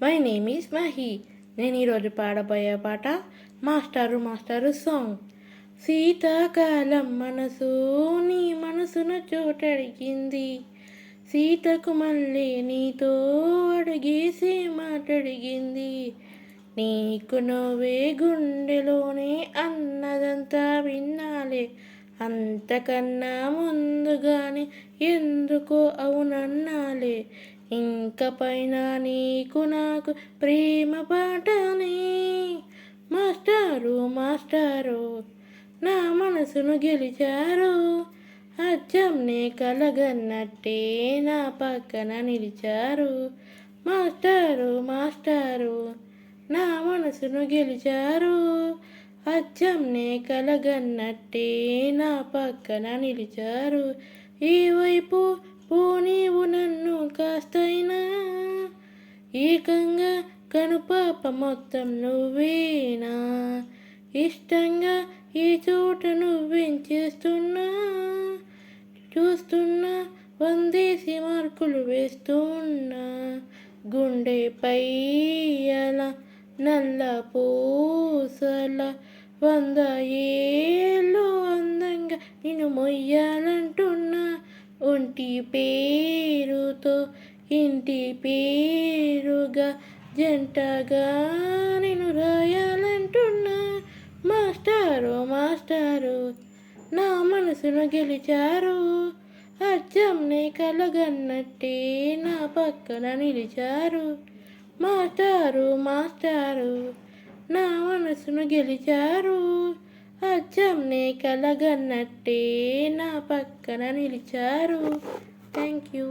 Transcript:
My name is Mahi. నేను ఈరోజు పాడబోయే పాట మాస్టారు సాంగ్. శీతాకాలం మనసు నీ మనసును చోటడిగింది, సీతకు మళ్ళీ నీతో అడిగేసి మాటడిగింది. నీకు నువ్వే గుండెలోనే అన్నదంతా విన్నాలే, అంతకన్నా ముందుగానే ఎందుకో అవునన్నాలే. ఇంక పైన నీకు నాకు ప్రేమ పాటనే. మాస్టారు నా మనసును గెలిచారు, అచ్చం నే కలగన్నట్టే నా పక్కన నిలిచారు. మాస్టారు నా మనసును గెలిచారు, అచ్చం నే కలగన్నట్టే నా పక్కన నిలిచారు. ఈ వైపు నీవు నన్ను కాస్తైనా, ఏకంగా కనుపాప మొత్తం నువ్వేనా. ఇష్టంగా ఈ చోట నువ్వేం చేస్తున్నా, చూస్తున్నా వందేసి మార్కులు వేస్తున్నా. గుండెపై అలా నల్ల పూసల 100 ఏళ్ళు అందంగా నిన్ను మొయ్యాలంటున్నా. ఒంటి పేరుతో ఇంటి పేరుగా జంటగా నిన్ను రాయాలంటున్నా. మాస్టారు నా మనసును గెలిచారు, అచ్చం నే కలగన్నట్టే నా పక్కన నిలిచారు. మాస్టారు నా మనసును గెలిచారు, అచ్చం నే కలగన్నట్టే నా పక్కన నిలిచారు. Thank you.